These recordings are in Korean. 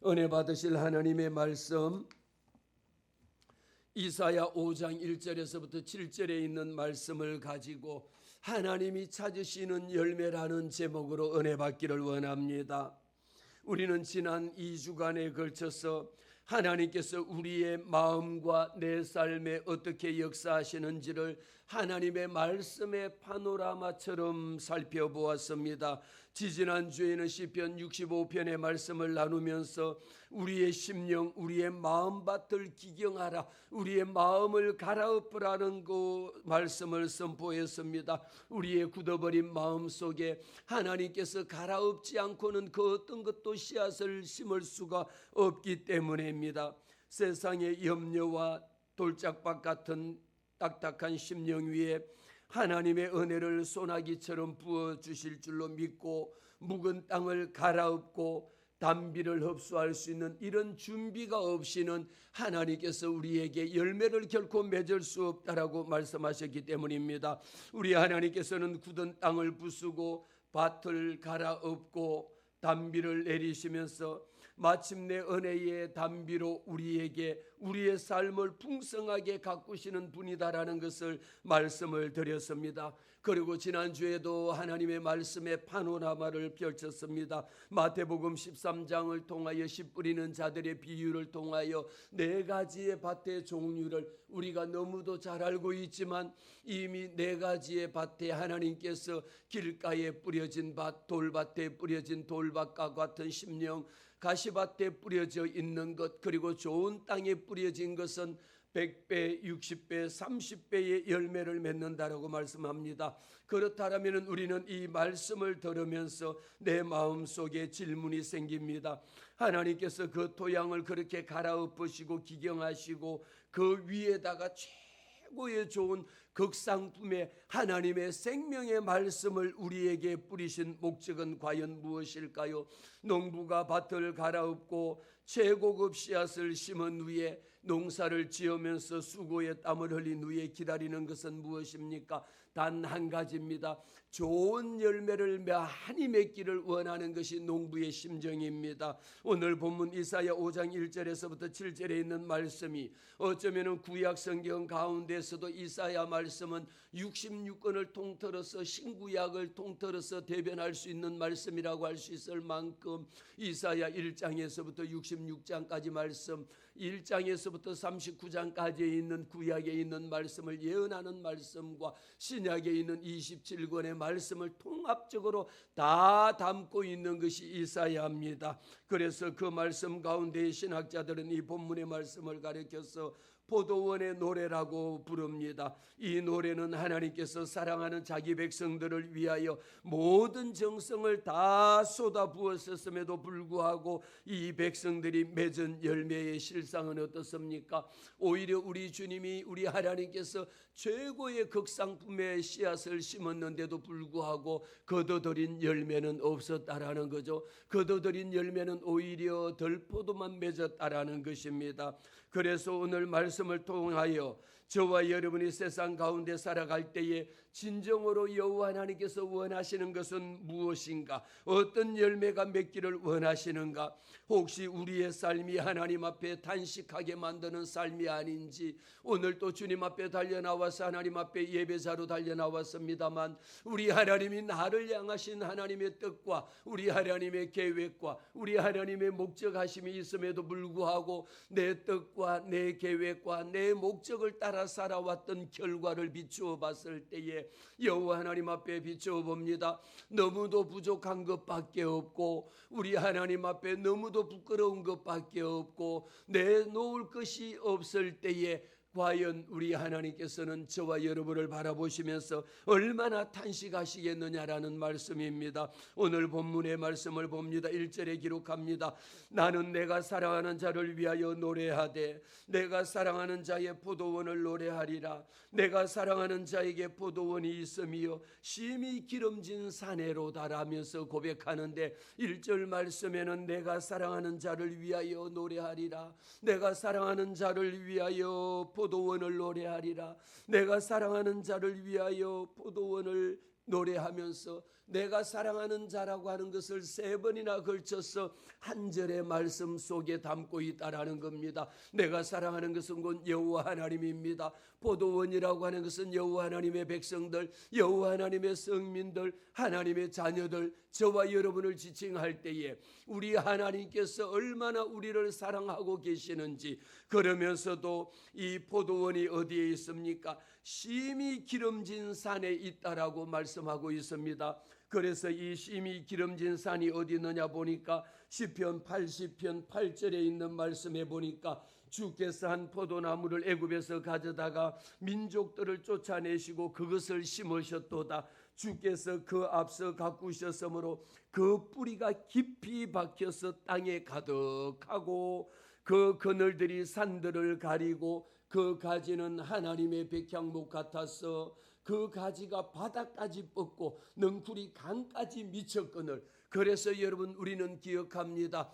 은혜 받으실 하나님의 말씀 이사야 5장 1절에서부터 7절에 있는 말씀을 가지고 하나님이 찾으시는 열매라는 제목으로 은혜 받기를 원합니다. 우리는 지난 2주간에 걸쳐서 하나님께서 우리의 마음과 내 삶에 어떻게 역사하시는지를 하나님의 말씀의 파노라마처럼 살펴보았습니다. 지지난주에는 시편 65편의 말씀을 나누면서 우리의 심령, 우리의 마음밭을 기경하라, 우리의 마음을 갈아엎으라는 그 말씀을 선포했습니다. 우리의 굳어버린 마음 속에 하나님께서 갈아엎지 않고는 그 어떤 것도 씨앗을 심을 수가 없기 때문입니다. 세상의 염려와 돌짝밭 같은 딱딱한 심령 위에 하나님의 은혜를 소나기처럼 부어주실 줄로 믿고 묵은 땅을 갈아엎고 단비를 흡수할 수 있는 이런 준비가 없이는 하나님께서 우리에게 열매를 결코 맺을 수 없다라고 말씀하셨기 때문입니다. 우리 하나님께서는 굳은 땅을 부수고 밭을 갈아엎고 단비를 내리시면서 마침내 은혜의 단비로 우리에게 우리의 삶을 풍성하게 가꾸시는 분이다라는 것을 말씀을 드렸습니다. 그리고 지난주에도 하나님의 말씀의 파노라마를 펼쳤습니다. 마태복음 13장을 통하여 씨 뿌리는 자들의 비유를 통하여 네 가지의 밭의 종류를 우리가 너무도 잘 알고 있지만 이미 네 가지의 밭에 하나님께서 길가에 뿌려진 밭, 돌밭에 뿌려진 돌밭과 같은 심령, 가시밭에 뿌려져 있는 것, 그리고 좋은 땅에 뿌려진 것은 100배, 60배, 30배의 열매를 맺는다라고 말씀합니다. 그렇다면 우리는 이 말씀을 들으면서 내 마음속에 질문이 생깁니다. 하나님께서 그 토양을 그렇게 갈아엎으시고 기경하시고 그 위에다가 최고의 좋은 극상품의 하나님의 생명의 말씀을 우리에게 뿌리신 목적은 과연 무엇일까요? 농부가 밭을 갈아엎고 최고급 씨앗을 심은 후에 농사를 지으면서 수고에 땀을 흘린 후에 기다리는 것은 무엇입니까? 단 한 가지입니다. 좋은 열매를 많이 맺기를 원하는 것이 농부의 심정입니다. 오늘 본문 이사야 5장 1절에서부터 7절에 있는 말씀이 어쩌면 구약 성경 가운데서도 이사야 말씀은 66권을 통틀어서 신구약을 통틀어서 대변할 수 있는 말씀이라고 할 수 있을 만큼 이사야 1장에서부터 66장까지 말씀, 1장에서부터 39장까지에 있는 구약에 있는 말씀을 예언하는 말씀과 신약에 있는 27권의 말씀을 통합적으로 다 담고 있는 것이 이사야입니다. 그래서 그 말씀 가운데 신학자들은 이 본문의 말씀을 가리켜서 포도원의 노래라고 부릅니다. 이 노래는 하나님께서 사랑하는 자기 백성들을 위하여 모든 정성을 다 쏟아부었음에도 불구하고 이 백성들이 맺은 열매의 실상은 어떻습니까? 오히려 우리 주님이 우리 하나님께서 최고의 극상품의 씨앗을 심었는데도 불구하고 거둬들인 열매는 없었다라는 거죠. 거둬들인 열매는 오히려 덜포도만 맺었다라는 것입니다. 그래서 오늘 말씀을 통하여 저와 여러분이 세상 가운데 살아갈 때에 진정으로 여호와 하나님께서 원하시는 것은 무엇인가? 어떤 열매가 맺기를 원하시는가? 혹시 우리의 삶이 하나님 앞에 단식하게 만드는 삶이 아닌지, 오늘 또 주님 앞에 달려나와서 하나님 앞에 예배자로 달려나왔습니다만 우리 하나님이 나를 향하신 하나님의 뜻과 우리 하나님의 계획과 우리 하나님의 목적하심이 있음에도 불구하고 내 뜻과 내 계획과 내 목적을 따라 살아왔던 결과를 비추어 봤을 때에 여호와 하나님 앞에 비추어 봅니다. 너무도 부족한 것밖에 없고 우리 하나님 앞에 너무도 부끄러운 것밖에 없고 내놓을 것이 없을 때에 과연 우리 하나님께서는 저와 여러분을 바라보시면서 얼마나 탄식하시겠느냐라는 말씀입니다. 오늘 본문의 말씀을 봅니다. 1절에 기록합니다. 나는 내가 사랑하는 자를 위하여 노래하되 내가 사랑하는 자의 포도원을 노래하리라. 내가 사랑하는 자에게 포도원이 있으며 심히 기름진 사내로다라면서 고백하는데 1절 말씀에는 내가 사랑하는 자를 위하여 노래하리라. 내가 사랑하는 자를 위하여 포도원을 노래하리라. 내가 사랑하는 자를 위하여 포도원을 노래하면서 내가 사랑하는 자라고 하는 것을 3번이나 걸쳐서 한 절의 말씀 속에 담고 있다라는 겁니다. 내가 사랑하는 것은 곧 여호와 하나님입니다. 포도원이라고 하는 것은 여호와 하나님의 백성들, 여호와 하나님의 성민들, 하나님의 자녀들, 저와 여러분을 지칭할 때에 우리 하나님께서 얼마나 우리를 사랑하고 계시는지, 그러면서도 이 포도원이 어디에 있습니까? 심히 기름진 산에 있다라고 말씀하고 있습니다. 그래서 이 심히 기름진 산이 어디 있느냐 보니까 시편 80편 8절에 있는 말씀에 보니까 주께서 한 포도나무를 애굽에서 가져다가 민족들을 쫓아내시고 그것을 심으셨도다. 주께서 그 앞서 가꾸셨으므로 그 뿌리가 깊이 박혀서 땅에 가득하고 그 그늘들이 산들을 가리고 그 가지는 하나님의 백향목 같아서 그 가지가 바닥까지 뻗고 넝쿨이 강까지 미쳤거늘. 그래서 여러분 우리는 기억합니다.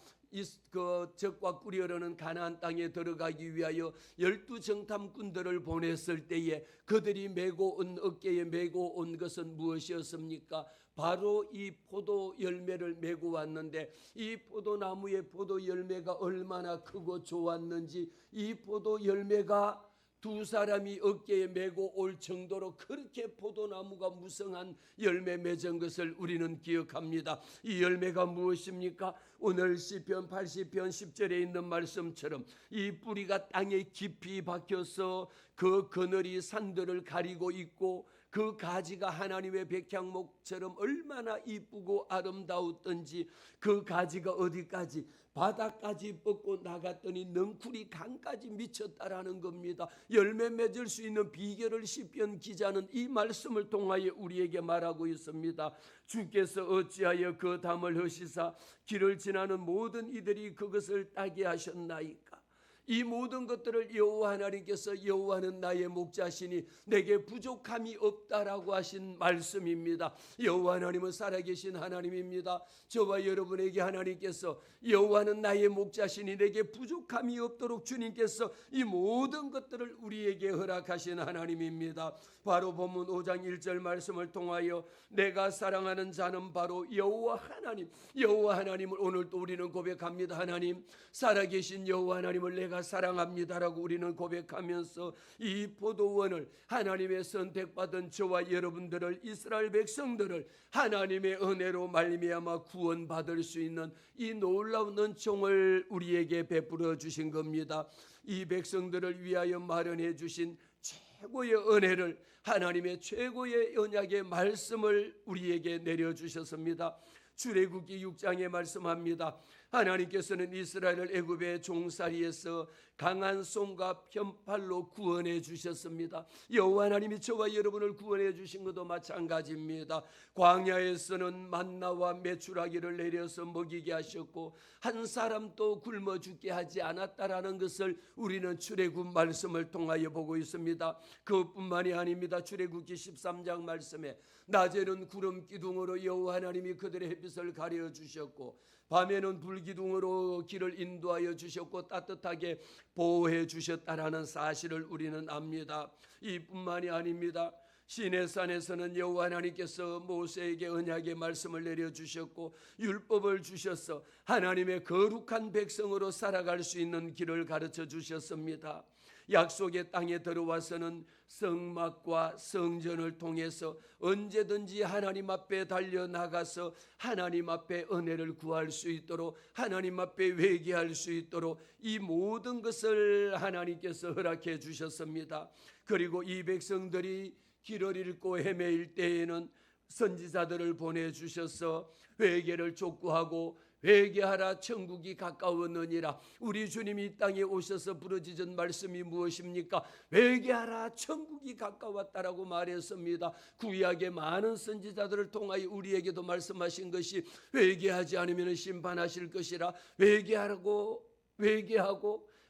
그 적과 꿀이 흐르는 가나안 땅에 들어가기 위하여 12정탐꾼들을 보냈을 때에 그들이 메고 온 어깨에 메고 온 것은 무엇이었습니까? 바로 이 포도 열매를 메고 왔는데 이 포도나무의 포도 열매가 얼마나 크고 좋았는지 이 포도 열매가 두 사람이 어깨에 메고 올 정도로 그렇게 포도나무가 무성한 열매 맺은 것을 우리는 기억합니다. 이 열매가 무엇입니까? 오늘 시편 80편 10절에 있는 말씀처럼 이 뿌리가 땅에 깊이 박혀서 그 그늘이 산들을 가리고 있고 그 가지가 하나님의 백향목처럼 얼마나 이쁘고 아름다웠던지 그 가지가 어디까지 바닥까지 뻗고 나갔더니 넝쿨이 강까지 미쳤다라는 겁니다. 열매 맺을 수 있는 비결을 시편 기자는 이 말씀을 통하여 우리에게 말하고 있습니다. 주께서 어찌하여 그 담을 허시사 길을 지나는 모든 이들이 그것을 따게 하셨나이까. 이 모든 것들을 여호와 하나님께서 여호와는 나의 목자시니 내게 부족함이 없다라고 하신 말씀입니다. 여호와 하나님은 살아계신 하나님입니다. 저와 여러분에게 하나님께서 여호와는 나의 목자시니 내게 부족함이 없도록 주님께서 이 모든 것들을 우리에게 허락하신 하나님입니다. 바로 본문 5장 1절 말씀을 통하여 내가 사랑하는 자는 바로 여호와 하나님, 여호와 하나님을 오늘도 우리는 고백합니다. 하나님, 살아계신 여호와 하나님을 내가 사랑합니다라고 우리는 고백하면서 이 포도원을 하나님의 선택받은 저와 여러분들을, 이스라엘 백성들을 하나님의 은혜로 말미암아 구원받을 수 있는 이 놀라운 은총을 우리에게 베풀어 주신 겁니다. 이 백성들을 위하여 마련해 주신 최고의 은혜를, 하나님의 최고의 언약의 말씀을 우리에게 내려주셨습니다. 출애굽기 6장에 말씀합니다. 하나님께서는 이스라엘을 애굽의 종살이에서 강한 손과 편팔로 구원해 주셨습니다. 여호와 하나님이 저와 여러분을 구원해 주신 것도 마찬가지입니다. 광야에서는 만나와 메추라기를 내려서 먹이게 하셨고 한 사람도 굶어 죽게 하지 않았다라는 것을 우리는 출애굽 말씀을 통하여 보고 있습니다. 그것뿐만이 아닙니다. 출애굽기 13장 말씀에 낮에는 구름 기둥으로 여호와 하나님이 그들의 햇빛을 가려 주셨고 밤에는 불기둥으로 길을 인도하여 주셨고 따뜻하게 보호해 주셨다라는 사실을 우리는 압니다. 이뿐만이 아닙니다. 시내산에서는 여호와 하나님께서 모세에게 언약의 말씀을 내려주셨고 율법을 주셔서 하나님의 거룩한 백성으로 살아갈 수 있는 길을 가르쳐 주셨습니다. 약속의 땅에 들어와서는 성막과 성전을 통해서 언제든지 하나님 앞에 달려나가서 하나님 앞에 은혜를 구할 수 있도록, 하나님 앞에 회개할 수 있도록 이 모든 것을 하나님께서 허락해 주셨습니다. 그리고 이 백성들이 길을 잃고 헤매일 때에는 선지자들을 보내주셔서 회개를 촉구하고 회개하라 천국이 가까웠느니라. 우리 주님이 이 땅에 오셔서 부르짖은 말씀이 무엇입니까? 회개하라 천국이 가까웠다라고 말했습니다. 구약의 많은 선지자들을 통하여 우리에게도 말씀하신 것이 회개하지 않으면 심판하실 것이라. 회개하고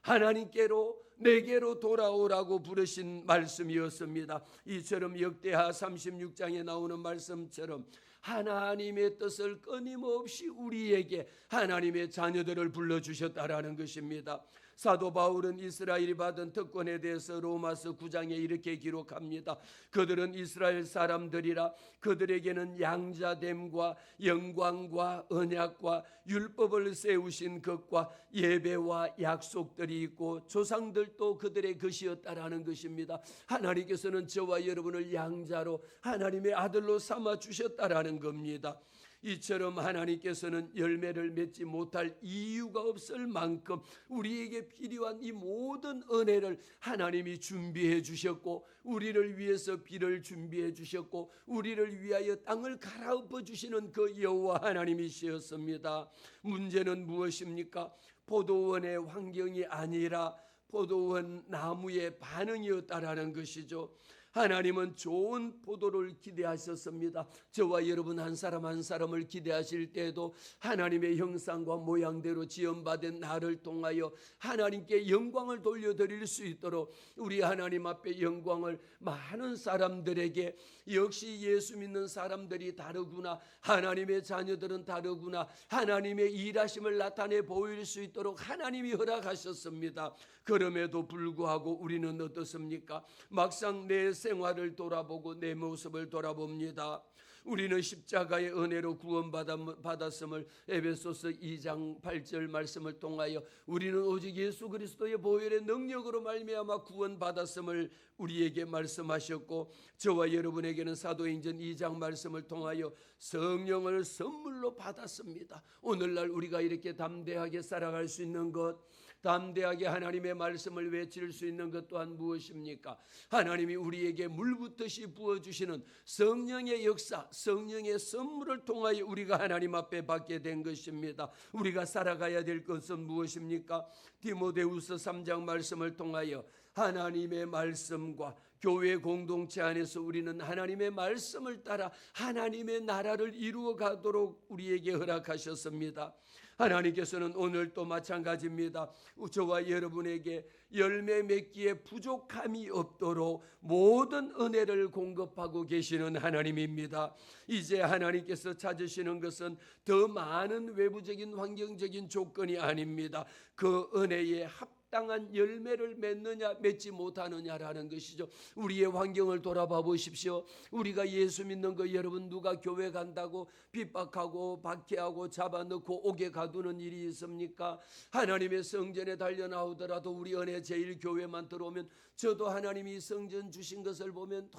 하나님께로 내게로 돌아오라고 부르신 말씀이었습니다. 이처럼 역대하 36장에 나오는 말씀처럼 하나님의 뜻을 끊임없이 우리에게 하나님의 자녀들을 불러주셨다라는 것입니다. 사도 바울은 이스라엘이 받은 특권에 대해서 로마서 9장에 이렇게 기록합니다. 그들은 이스라엘 사람들이라 그들에게는 양자됨과 영광과 언약과 율법을 세우신 것과 예배와 약속들이 있고 조상들도 그들의 것이었다라는 것입니다. 하나님께서는 저와 여러분을 양자로 하나님의 아들로 삼아 주셨다라는 겁니다. 이처럼 하나님께서는 열매를 맺지 못할 이유가 없을 만큼 우리에게 필요한 이 모든 은혜를 하나님이 준비해 주셨고, 우리를 위해서 비를 준비해 주셨고, 우리를 위하여 땅을 갈아엎어 주시는 그 여호와 하나님이시었습니다. 문제는 무엇입니까? 포도원의 환경이 아니라 포도원 나무의 반응이었다라는 것이죠. 하나님은 좋은 포도를 기대하셨습니다. 저와 여러분 한 사람 한 사람을 기대하실 때에도 하나님의 형상과 모양대로 지음받은 나를 통하여 하나님께 영광을 돌려드릴 수 있도록 우리 하나님 앞에 영광을 많은 사람들에게, 역시 예수 믿는 사람들이 다르구나, 하나님의 자녀들은 다르구나, 하나님의 일하심을 나타내 보일 수 있도록 하나님이 허락하셨습니다. 그럼에도 불구하고 우리는 어떻습니까? 막상 내 생활을 돌아보고 내 모습을 돌아봅니다. 우리는 십자가의 은혜로 구원받았음을 에베소서 2장 8절 말씀을 통하여 우리는 오직 예수 그리스도의 보혈의 능력으로 말미암아 구원받았음을 우리에게 말씀하셨고, 저와 여러분에게는 사도행전 2장 말씀을 통하여 성령을 선물로 받았습니다. 오늘날 우리가 이렇게 담대하게 살아갈 수 있는 것, 담대하게 하나님의 말씀을 외칠 수 있는 것 또한 무엇입니까? 하나님이 우리에게 물붓듯이 부어주시는 성령의 역사, 성령의 선물을 통하여 우리가 하나님 앞에 받게 된 것입니다. 우리가 살아가야 될 것은 무엇입니까? 디모데후서 3장 말씀을 통하여 하나님의 말씀과 교회 공동체 안에서 우리는 하나님의 말씀을 따라 하나님의 나라를 이루어 가도록 우리에게 허락하셨습니다. 하나님께서는 오늘 또 마찬가지입니다. 저와 여러분에게 열매 맺기에 부족함이 없도록 모든 은혜를 공급하고 계시는 하나님입니다. 이제 하나님께서 찾으시는 것은 더 많은 외부적인 환경적인 조건이 아닙니다. 그 은혜에 합당한 열매를 맺느냐 맺지 못하느냐라는 것이죠. 우리의 환경을 돌아봐 보십시오. 우리가 예수 믿는 거, 여러분 누가 교회 간다고 핍박하고 박해하고 잡아넣고 옥에 가두는 일이 있습니까? 하나님의 성전에 달려 나오더라도 우리 은혜 제일 교회만 들어오면 저도 하나님이 성전 주신 것을 보면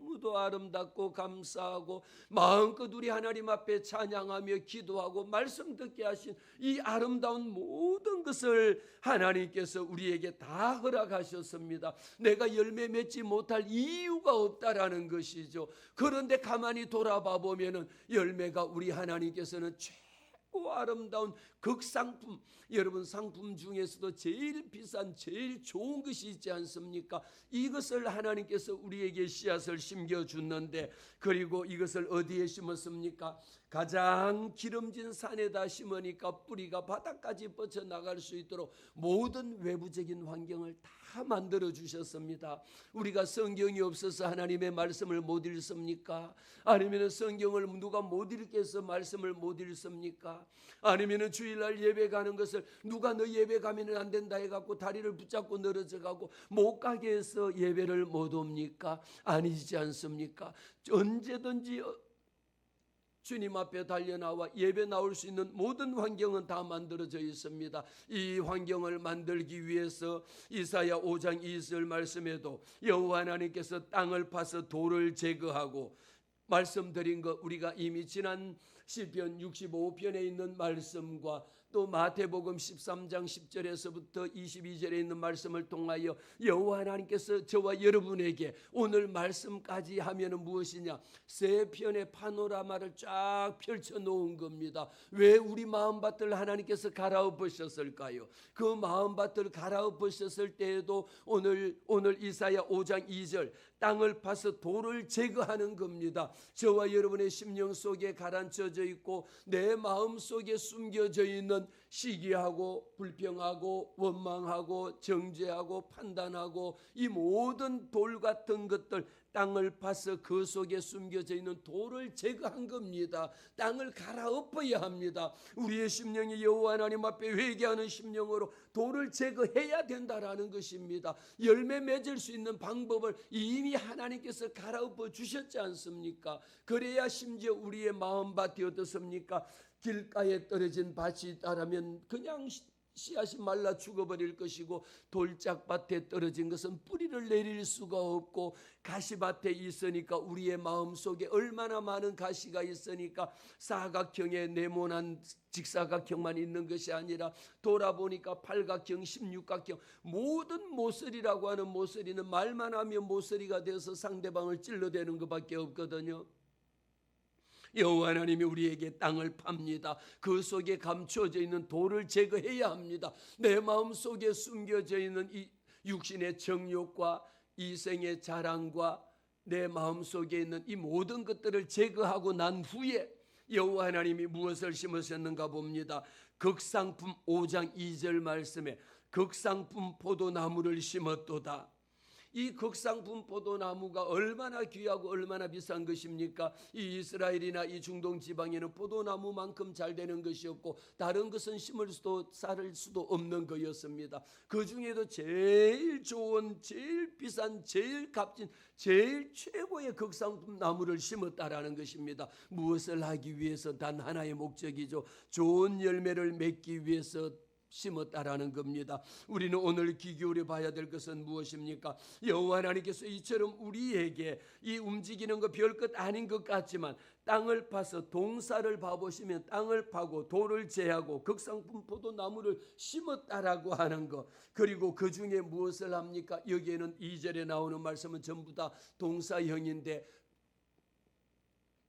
너무도 아름답고 감사하고 마음껏 우리 하나님 앞에 찬양하며 기도하고 말씀 듣게 하신 이 아름다운 모든 것을 하나님께서 우리에게 다 허락하셨습니다. 내가 열매 맺지 못할 이유가 없다라는 것이죠. 그런데 가만히 돌아봐 보면은 열매가 우리 하나님께서는 최고 아름다운 극상품, 여러분 상품 중에서도 제일 비싼 제일 좋은 것이 있지 않습니까? 이것을 하나님께서 우리에게 씨앗을 심겨주는데, 그리고 이것을 어디에 심었습니까? 가장 기름진 산에다 심으니까 뿌리가 바닥까지 뻗쳐나갈 수 있도록 모든 외부적인 환경을 다 만들어 주셨습니다. 우리가 성경이 없어서 하나님의 말씀을 못 읽습니까? 아니면 성경을 누가 못 읽겠어 말씀을 못 읽습니까? 아니면 주일날 예배 가는 것을 누가 너 예배 가면 안 된다 해갖고 다리를 붙잡고 늘어져 가고 못 가게 해서 예배를 못 옵니까? 아니지 않습니까? 언제든지 주님 앞에 달려나와 예배 나올 수 있는 모든 환경은 다 만들어져 있습니다. 이 환경을 만들기 위해서 이사야 5장 2절 말씀에도 여호와 하나님께서 땅을 파서 돌을 제거하고, 말씀드린 것 우리가 이미 지난 시편 65편에 있는 말씀과 또 마태복음 13장 10절에서부터 22절에 있는 말씀을 통하여 여호와 하나님께서 저와 여러분에게 오늘 말씀까지 하면은 무엇이냐, 세 편의 파노라마를 쫙 펼쳐 놓은 겁니다. 왜 우리 마음밭을 하나님께서 갈아엎으셨을까요? 그 마음밭을 갈아엎으셨을 때에도 오늘 이사야 5장 2절 땅을 파서 돌을 제거하는 겁니다. 저와 여러분의 심령 속에 가라앉혀져 있고 내 마음 속에 숨겨져 있는 시기하고 불평하고 원망하고 정죄하고 판단하고 이 모든 돌 같은 것들 땅을 파서 그 속에 숨겨져 있는 돌을 제거한 겁니다. 땅을 갈아엎어야 합니다. 우리의 심령이 여호와 하나님 앞에 회개하는 심령으로 돌을 제거해야 된다라는 것입니다. 열매 맺을 수 있는 방법을 이미 하나님께서 갈아엎어 주셨지 않습니까? 그래야 심지어 우리의 마음밭이 어떻습니까? 길가에 떨어진 밭이 있다라면 그냥 씨앗이 말라 죽어버릴 것이고, 돌짝밭에 떨어진 것은 뿌리를 내릴 수가 없고, 가시밭에 있으니까 우리의 마음속에 얼마나 많은 가시가 있으니까 사각형의 네모난 직사각형만 있는 것이 아니라 돌아보니까 팔각형, 16각형, 모든 모서리라고 하는 모서리는 말만 하면 모서리가 되어서 상대방을 찔러대는 것밖에 없거든요. 여호와 하나님이 우리에게 땅을 팝니다. 그 속에 감추어져 있는 돌을 제거해야 합니다. 내 마음속에 숨겨져 있는 이 육신의 정욕과 이생의 자랑과 내 마음속에 있는 이 모든 것들을 제거하고 난 후에 여호와 하나님이 무엇을 심으셨는가 봅니다. 극상품 5장 2절 말씀에 극상품 포도나무를 심었도다. 이 극상품 포도나무가 얼마나 귀하고 얼마나 비싼 것입니까? 이 이스라엘이나 이 중동 지방에는 포도나무만큼 잘 되는 것이 없고 다른 것은 심을 수도 쌀을 수도 없는 거였습니다. 그 중에도 제일 좋은, 제일 비싼, 제일 값진, 제일 최고의 극상품 나무를 심었다라는 것입니다. 무엇을 하기 위해서? 단 하나의 목적이죠. 좋은 열매를 맺기 위해서 심었다라는 겁니다. 우리는 오늘 귀 기울여 봐야 될 것은 무엇입니까? 여호와 하나님께서 이처럼 우리에게 이 움직이는 거 별것 아닌 것 같지만 땅을 파서 동사를 봐보시면 땅을 파고 돌을 제하고 극상품 포도나무를 심었다라고 하는 것, 그리고 그 중에 무엇을 합니까? 여기에는 2절에 나오는 말씀은 전부 다 동사형인데,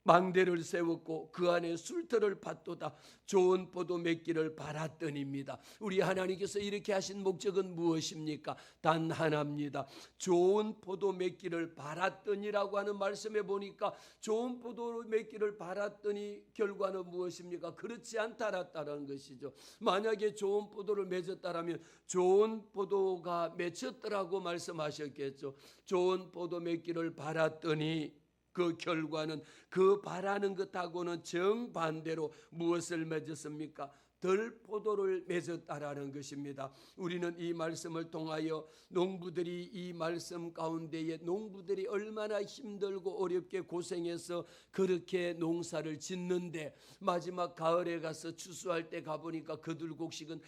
망대를 세웠고 그 안에 술터를 팠도다. 좋은 포도 맺기를 바랐더니입니다. 우리 하나님께서 이렇게 하신 목적은 무엇입니까? 단 하나입니다. 좋은 포도 맺기를 바랐더니라고 하는 말씀에 보니까 좋은 포도 맺기를 바랐더니 결과는 무엇입니까? 그렇지 않다라는 것이죠. 만약에 좋은 포도를 맺었다라면 좋은 포도가 맺혔더라고 말씀하셨겠죠. 좋은 포도 맺기를 바랐더니 그 결과는 그 바라는 것하고는 정반대로 무엇을 맺었습니까? 덜 포도를 맺었다라는 것입니다. 우리는 이 말씀을 통하여 농부들이 이 말씀 가운데에 농부들이 얼마나 힘들고 어렵게 고생해서 그렇게 농사를 짓는데 마지막 가을에 가서 추수할 때 가보니까 그들 곡식은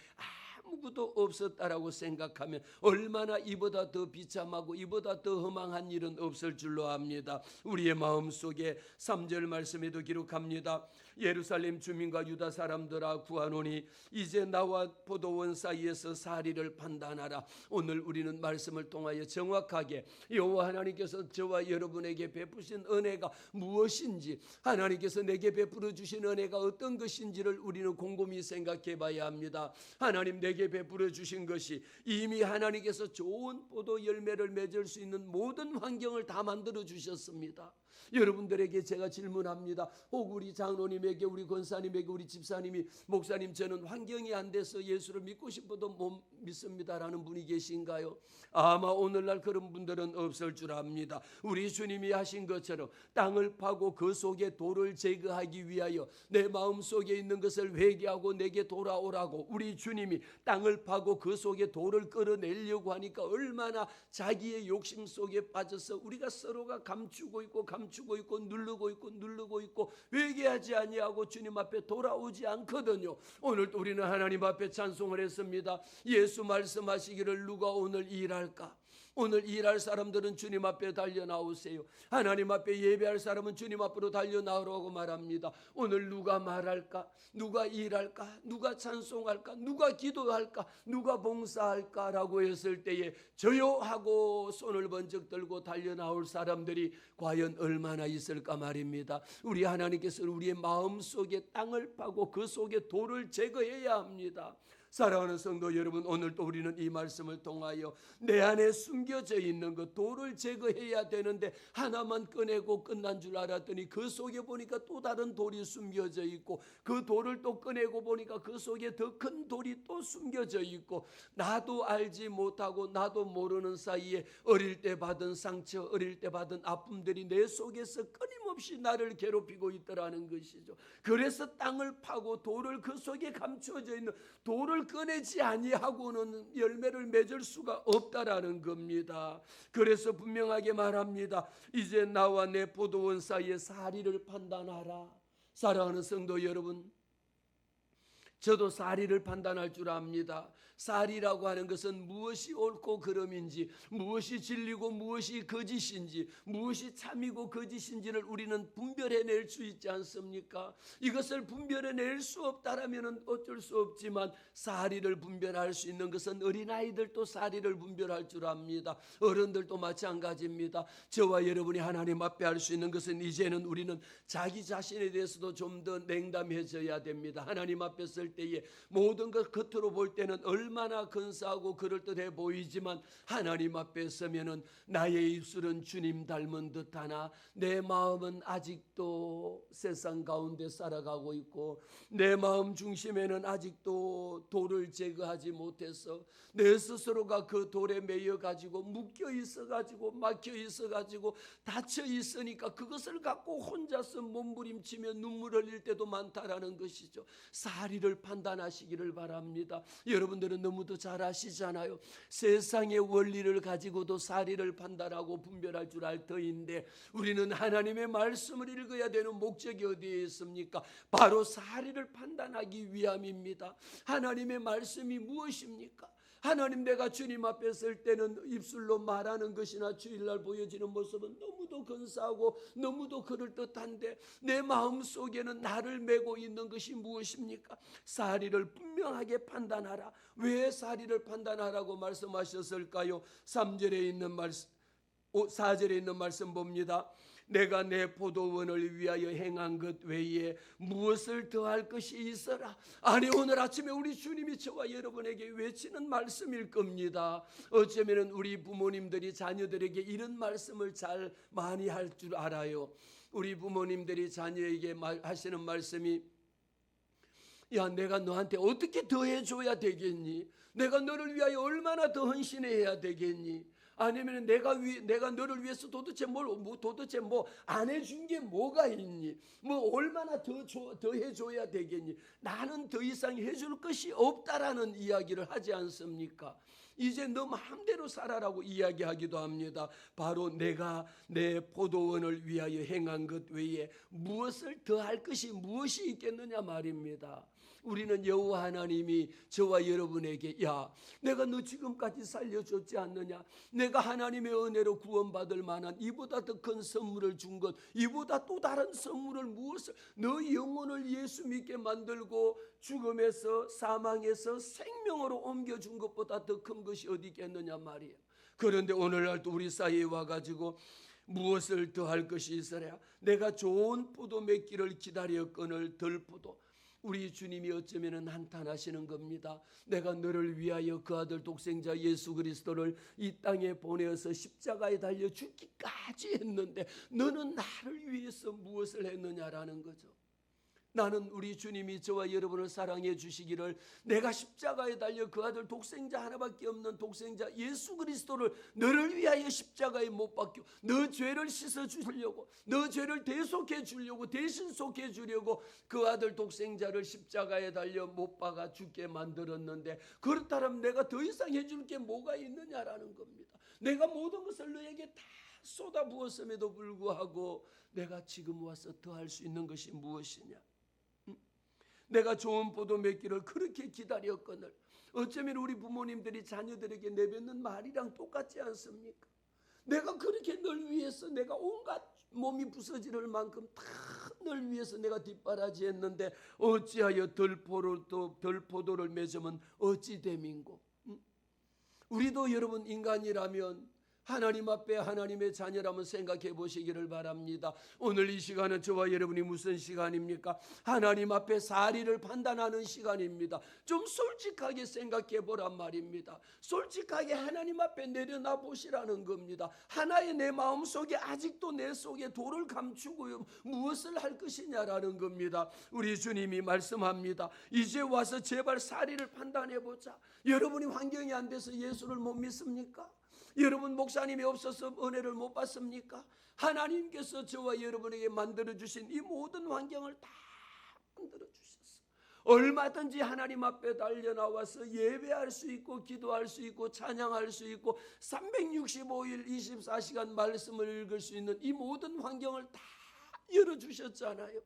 아무것도 없었다라고 생각하면 얼마나 이보다 더 비참하고 이보다 더 허망한 일은 없을 줄로 압니다. 우리의 마음속에 3절 말씀에도 기록합니다. 예루살렘 주민과 유다 사람들아 구하노니 이제 나와 포도원 사이에서 사리를 판단하라. 오늘 우리는 말씀을 통하여 정확하게 여호와 하나님께서 저와 여러분에게 베푸신 은혜가 무엇인지, 하나님께서 내게 베풀어 주신 은혜가 어떤 것인지를 우리는 곰곰이 생각해 봐야 합니다. 하나님 내게 베풀어 주신 것이 이미 하나님께서 좋은 포도 열매를 맺을 수 있는 모든 환경을 다 만들어 주셨습니다. 여러분들에게 제가 질문합니다. 혹 우리 장로님에게, 우리 권사님에게, 우리 집사님이, 목사님 저는 환경이 안 돼서 예수를 믿고 싶어도 못 믿습니다라는 분이 계신가요? 아마 오늘날 그런 분들은 없을 줄 압니다. 우리 주님이 하신 것처럼 땅을 파고 그 속에 돌을 제거하기 위하여 내 마음속에 있는 것을 회개하고 내게 돌아오라고 우리 주님이 땅을 파고 그 속에 돌을 끌어내려고 하니까 얼마나 자기의 욕심 속에 빠져서 우리가 서로가 감추고 있고 누르고 있고 회개하지 아니하고 주님 앞에 돌아오지 않거든요. 오늘도 우리는 하나님 앞에 찬송을 했습니다. 예수 말씀하시기를 누가 오늘 일할까? 오늘 일할 사람들은 주님 앞에 달려나오세요. 하나님 앞에 예배할 사람은 주님 앞으로 달려나오라고 말합니다. 오늘 누가 말할까? 누가 일할까? 누가 찬송할까? 누가 기도할까? 누가 봉사할까? 라고 했을 때에 저요 하고 손을 번쩍 들고 달려나올 사람들이 과연 얼마나 있을까 말입니다. 우리 하나님께서 우리의 마음속에 땅을 파고 그 속에 돌을 제거해야 합니다. 사랑하는 성도 여러분, 오늘 또 우리는 이 말씀을 통하여 내 안에 숨겨져 있는 것, 돌을 제거해야 되는데 하나만 꺼내고 끝난 줄 알았더니 그 속에 보니까 또 다른 돌이 숨겨져 있고, 그 돌을 또 꺼내고 보니까 그 속에 더 큰 돌이 또 숨겨져 있고, 나도 알지 못하고 나도 모르는 사이에 어릴 때 받은 상처, 어릴 때 받은 아픔들이 내 속에서 끊임없이 나를 괴롭히고 있더라는 것이죠. 그래서 땅을 파고 돌을 그 속에 감추어져 있는 돌을 꺼내지 아니하고는 열매를 맺을 수가 없다라는 겁니다. 그래서 분명하게 말합니다. 이제 나와 내 포도원 사이에 사리를 판단하라. 사랑하는 성도 여러분, 저도 사리를 판단할 줄 압니다. 사리라고 하는 것은 무엇이 옳고 그름인지, 무엇이 진리고 무엇이 거짓인지, 무엇이 참이고 거짓인지를 우리는 분별해낼 수 있지 않습니까? 이것을 분별해낼 수 없다라면 어쩔 수 없지만, 사리를 분별할 수 있는 것은 어린아이들도 사리를 분별할 줄 압니다. 어른들도 마찬가지입니다. 저와 여러분이 하나님 앞에 할 수 있는 것은, 이제는 우리는 자기 자신에 대해서도 좀 더 냉담해져야 됩니다. 하나님 앞에 설 때에 모든 것 겉으로 볼 때는 얼마나 근사하고 그럴듯해 보이지만, 하나님 앞에 서면은 나의 입술은 주님 닮은 듯하나 내 마음은 아직도 세상 가운데 살아가고 있고, 내 마음 중심에는 아직도 돌을 제거하지 못해서 내 스스로가 그 돌에 매여 가지고 묶여 있어 가지고 막혀 있어 가지고 닫혀 있으니까 그것을 갖고 혼자서 몸부림치며 눈물 흘릴 때도 많다라는 것이죠. 사리를 판단하시기를 바랍니다. 여러분들은 너무도 잘 아시잖아요. 세상의 원리를 가지고도 사리를 판단하고 분별할 줄 알 터인데, 우리는 하나님의 말씀을 읽어야 되는 목적이 어디에 있습니까? 바로 사리를 판단하기 위함입니다. 하나님의 말씀이 무엇입니까? 하나님, 내가 주님 앞에 설 때는 입술로 말하는 것이나 주일날 보여지는 모습은 너무도 근사하고 너무도 그럴듯한데, 내 마음속에는 나를 메고 있는 것이 무엇입니까? 사리를 분명하게 판단하라. 왜 사리를 판단하라고 말씀하셨을까요? 3절에 있는 말씀, 4절에 있는 말씀 봅니다. 내가 내 포도원을 위하여 행한 것 외에 무엇을 더할 것이 있어라. 아니, 오늘 아침에 우리 주님이 저와 여러분에게 외치는 말씀일 겁니다. 어쩌면 우리 부모님들이 자녀들에게 이런 말씀을 잘 많이 할 줄 알아요. 우리 부모님들이 자녀에게 하시는 말씀이, 야, 내가 너한테 어떻게 더 해줘야 되겠니? 내가 너를 위하여 얼마나 더 헌신해야 되겠니? 아니면 내가 너를 위해서 도대체 뭐 안 해준 게 뭐가 있니? 뭐 얼마나 더 해줘야 되겠니? 나는 더 이상 해줄 것이 없다라는 이야기를 하지 않습니까? 이제 너 마음대로 살아라고 이야기하기도 합니다. 바로 내가 내 포도원을 위하여 행한 것 외에 무엇을 더할 것이 무엇이 있겠느냐 말입니다. 우리는 여호와 하나님이 저와 여러분에게, 야, 내가 너 지금까지 살려줬지 않느냐? 내가 하나님의 은혜로 구원받을 만한 이보다 더 큰 선물을 준 것, 이보다 또 다른 선물을 무엇을, 너 영혼을 예수 믿게 만들고 죽음에서 사망에서 생명으로 옮겨준 것보다 더 큰 것이 어디 있겠느냐 말이에요. 그런데 오늘날 또 우리 사이에 와가지고 무엇을 더할 것이 있어야? 내가 좋은 포도 맺기를 기다렸거늘 덜 포도. 우리 주님이 어쩌면 한탄하시는 겁니다. 내가 너를 위하여 그 아들 독생자 예수 그리스도를 이 땅에 보내어서 십자가에 달려 죽기까지 했는데 너는 나를 위해서 무엇을 했느냐라는 거죠. 나는 우리 주님이 저와 여러분을 사랑해 주시기를, 내가 십자가에 달려 그 아들 독생자 하나밖에 없는 독생자 예수 그리스도를 너를 위하여 십자가에 못 박혀 너 죄를 씻어 주려고, 너 죄를 대속해 주려고, 대신 속해 주려고 그 아들 독생자를 십자가에 달려 못 박아 죽게 만들었는데, 그렇다면 내가 더 이상 해줄 게 뭐가 있느냐라는 겁니다. 내가 모든 것을 너에게 다 쏟아부었음에도 불구하고 내가 지금 와서 더 할 수 있는 것이 무엇이냐? 내가 좋은 포도 맺기를 그렇게 기다렸거늘. 어쩌면 우리 부모님들이 자녀들에게 내뱉는 말이랑 똑같지 않습니까? 내가 그렇게 널 위해서 내가 온갖 몸이 부서질 만큼 다 널 위해서 내가 뒷바라지 했는데 어찌하여 덜 포도를 맺으면 어찌 됨인고? 우리도 여러분 인간이라면 하나님 앞에 하나님의 자녀라면 생각해 보시기를 바랍니다. 오늘 이 시간은 저와 여러분이 무슨 시간입니까? 하나님 앞에 사리를 판단하는 시간입니다. 좀 솔직하게 생각해 보란 말입니다. 솔직하게 하나님 앞에 내려놔 보시라는 겁니다. 하나의 내 마음속에 아직도 내 속에 돌을 감추고 무엇을 할 것이냐라는 겁니다. 우리 주님이 말씀합니다. 이제 와서 제발 사리를 판단해 보자. 여러분이 환경이 안 돼서 예수를 못 믿습니까? 여러분 목사님이 없어서 은혜를 못 받습니까? 하나님께서 저와 여러분에게 만들어주신 이 모든 환경을 다 만들어주셨어. 얼마든지 하나님 앞에 달려나와서 예배할 수 있고 기도할 수 있고 찬양할 수 있고 365일 24시간 말씀을 읽을 수 있는 이 모든 환경을 다 열어주셨잖아요.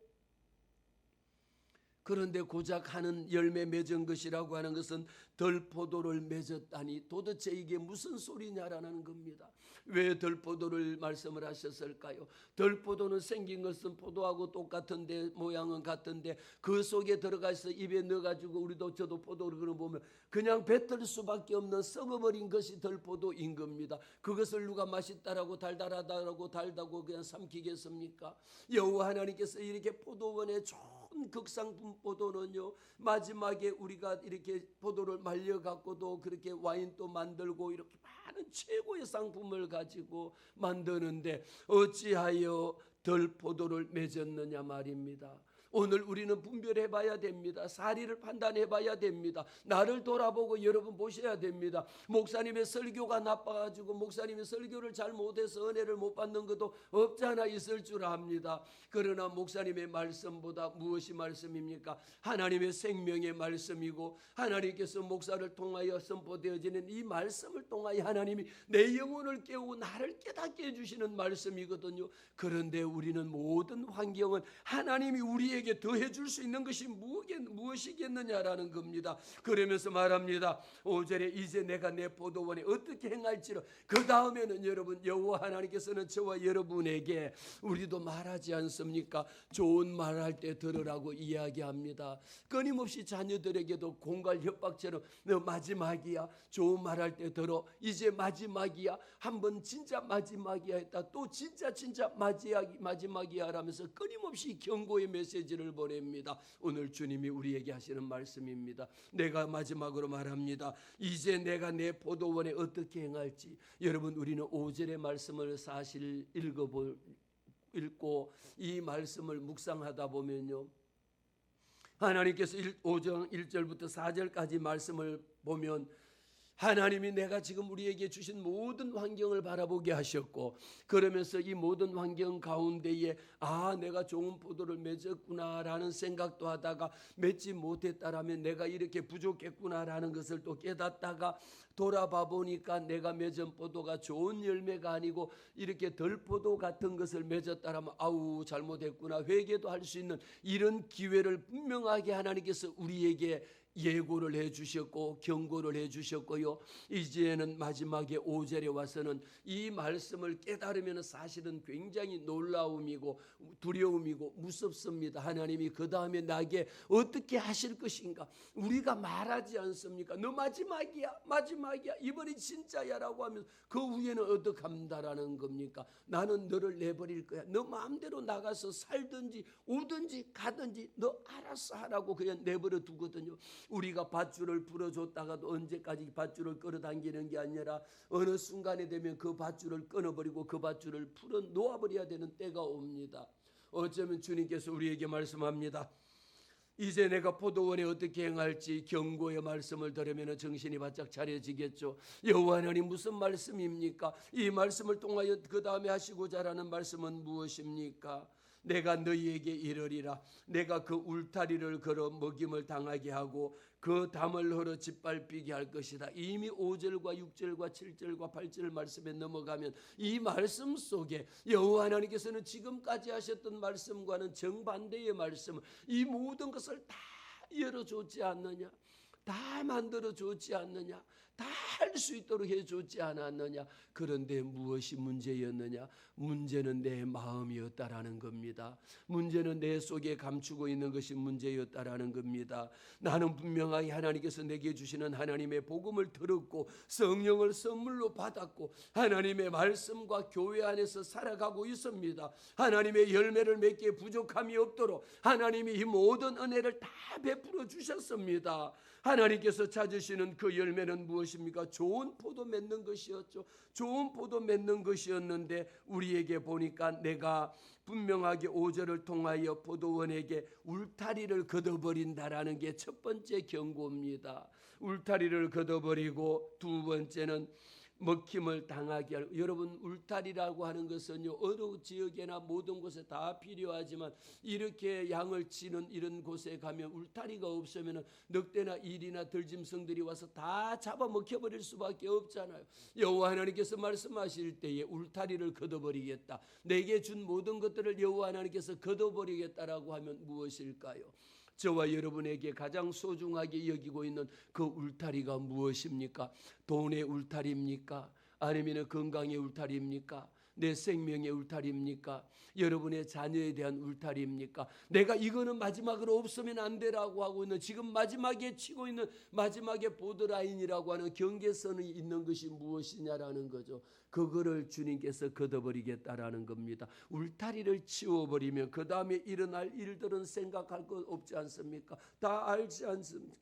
그런데 고작 하는 열매 맺은 것이라고 하는 것은 덜포도를 맺었다니 도대체 이게 무슨 소리냐라는 겁니다. 왜 덜포도를 말씀을 하셨을까요? 덜포도는 생긴 것은 포도하고 똑같은데 모양은 같은데 그 속에 들어가서 입에 넣어가지고 우리도 저도 포도를 보면 그냥 뱉을 수밖에 없는 썩어버린 것이 덜포도인 겁니다. 그것을 누가 맛있다라고 달달하다라고 달다고 그냥 삼키겠습니까? 여호와 하나님께서 이렇게 포도원에 좋은 극상품 포도는요 마지막에 우리가 이렇게 포도를 말려 갖고도 그렇게 와인도 만들고 이렇게 많은 최고의 상품을 가지고 만드는데 어찌하여 덜 포도를 맺었느냐 말입니다. 오늘 우리는 분별해 봐야 됩니다. 사리를 판단해 봐야 됩니다. 나를 돌아보고 여러분 보셔야 됩니다. 목사님의 설교가 나빠가지고 목사님의 설교를 잘 못해서 은혜를 못 받는 것도 없지 않아 있을 줄 압니다. 그러나 목사님의 말씀보다 무엇이 말씀입니까? 하나님의 생명의 말씀이고 하나님께서 목사를 통하여 선포되어지는 이 말씀을 통하여 하나님이 내 영혼을 깨우고 나를 깨닫게 해주시는 말씀이거든요. 그런데 우리는 모든 환경은 하나님이 우리에게 더해줄 수 있는 것이 무엇이겠느냐라는 겁니다. 그러면서 말합니다. 5절에 이제 내가 내 포도원에 어떻게 행할지를. 그 다음에는 여러분 여호와 하나님께서는 저와 여러분에게 우리도 말하지 않습니까? 좋은 말할 때 들으라고 이야기합니다. 끊임없이 자녀들에게도 공갈 협박처럼 너 마지막이야. 좋은 말할 때 들어. 이제 마지막이야. 한번 진짜 마지막이야 했다. 또 진짜 마지막이야 라면서 끊임없이 경고의 메시지를 보냅니다. 오늘 주님이 우리에게 하시는 말씀입니다. 내가 마지막으로 말합니다. 이제 내가 내 포도원에 어떻게 행할지. 여러분 우리는 5절의 말씀을 사실 읽고 이 말씀을 묵상하다 보면요 하나님께서 5장 1절부터 4절까지 말씀을 보면 하나님이 내가 지금 우리에게 주신 모든 환경을 바라보게 하셨고 그러면서 이 모든 환경 가운데에 내가 좋은 포도를 맺었구나라는 생각도 하다가 맺지 못했다라면 내가 이렇게 부족했구나라는 것을 또 깨닫다가 돌아봐 보니까 내가 맺은 포도가 좋은 열매가 아니고 이렇게 덜 포도 같은 것을 맺었다라면 잘못했구나 회개도 할 수 있는 이런 기회를 분명하게 하나님께서 우리에게 예고를 해주셨고 경고를 해주셨고요. 이제는 마지막에 5절에 와서는 이 말씀을 깨달으면 사실은 굉장히 놀라움이고 두려움이고 무섭습니다. 하나님이 그 다음에 나에게 어떻게 하실 것인가. 우리가 말하지 않습니까? 너 마지막이야 이번이 진짜야 라고 하면 그 후에는 어떻게 한다라는 겁니까? 나는 너를 내버릴 거야. 너 마음대로 나가서 살든지 오든지 가든지 너 알아서 하라고 그냥 내버려 두거든요. 우리가 밧줄을 풀어줬다가도 언제까지 밧줄을 끌어당기는 게 아니라 어느 순간에 되면 그 밧줄을 끊어버리고 그 밧줄을 풀어 놓아버려야 되는 때가 옵니다. 어쩌면 주님께서 우리에게 말씀합니다. 이제 내가 포도원에 어떻게 행할지 경고의 말씀을 들으면 정신이 바짝 차려지겠죠. 여호와 하나님 무슨 말씀입니까? 이 말씀을 통하여 그 다음에 하시고자 하는 말씀은 무엇입니까? 내가 너희에게 이르리라. 내가 그 울타리를 걸어 먹임을 당하게 하고 그 담을 흘러 짓밟히게 할 것이다. 이미 5절과 6절과 7절과 8절 말씀에 넘어가면 이 말씀 속에 여호와 하나님께서는 지금까지 하셨던 말씀과는 정반대의 말씀, 이 모든 것을 다 열어줬지 않느냐. 다 만들어 줬지 않느냐? 다 할 수 있도록 해줬지 않았느냐? 그런데 무엇이 문제였느냐? 문제는 내 마음이었다라는 겁니다. 문제는 내 속에 감추고 있는 것이 문제였다라는 겁니다. 나는 분명하게 하나님께서 내게 주시는 하나님의 복음을 들었고 성령을 선물로 받았고 하나님의 말씀과 교회 안에서 살아가고 있습니다. 하나님의 열매를 맺기에 부족함이 없도록 하나님이 이 모든 은혜를 다 베풀어 주셨습니다. 하나님께서 찾으시는 그 열매는 무엇입니까? 좋은 포도 맺는 것이었죠. 좋은 포도 맺는 것이었는데 우리에게 보니까 내가 분명하게 5절을 통하여 포도원에게 울타리를 걷어버린다라는 게 첫 번째 경고입니다. 울타리를 걷어버리고 두 번째는 먹힘을 당하게 할. 여러분, 울타리라고 하는 것은요, 어느 지역에나 모든 곳에 다 필요하지만 이렇게 양을 치는 이런 곳에 가면 울타리가 없으면 늑대나 일이나 들짐승들이 와서 다 잡아먹혀버릴 수밖에 없잖아요. 여호와 하나님께서 말씀하실 때에 울타리를 걷어버리겠다, 내게 준 모든 것들을 여호와 하나님께서 걷어버리겠다라고 하면 무엇일까요? 저와 여러분에게 가장 소중하게 여기고 있는 그 울타리가 무엇입니까? 돈의 울타리입니까? 아니면 건강의 울타리입니까? 내 생명의 울타리입니까? 여러분의 자녀에 대한 울타리입니까? 내가 이거는 마지막으로 없으면 안 되라고 하고 있는, 지금 마지막에 치고 있는 마지막에 보드라인이라고 하는 경계선이 있는 것이 무엇이냐라는 거죠. 그거를 주님께서 걷어버리겠다라는 겁니다. 울타리를 치워버리면 그 다음에 일어날 일들은 생각할 것 없지 않습니까? 다 알지 않습니까?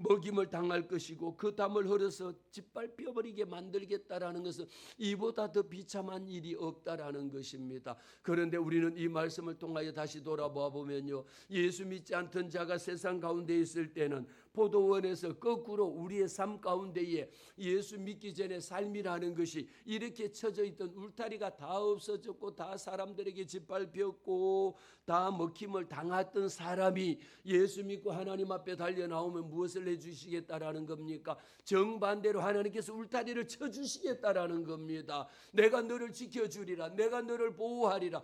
먹임을 당할 것이고 그 담을 흘려서 짓밟혀버리게 만들겠다라는 것은 이보다 더 비참한 일이 없다라는 것입니다. 그런데 우리는 이 말씀을 통하여 다시 돌아보아 보면요, 예수 믿지 않던 자가 세상 가운데 있을 때는 포도원에서 거꾸로 우리의 삶 가운데에 예수 믿기 전에 삶이라는 것이 이렇게 쳐져 있던 울타리가 다 없어졌고 다 사람들에게 짓밟혔고 다 먹힘을 당했던 사람이 예수 믿고 하나님 앞에 달려 나오면 무엇을 해주시겠다라는 겁니까? 정반대로 하나님께서 울타리를 쳐주시겠다라는 겁니다. 내가 너를 지켜주리라, 내가 너를 보호하리라,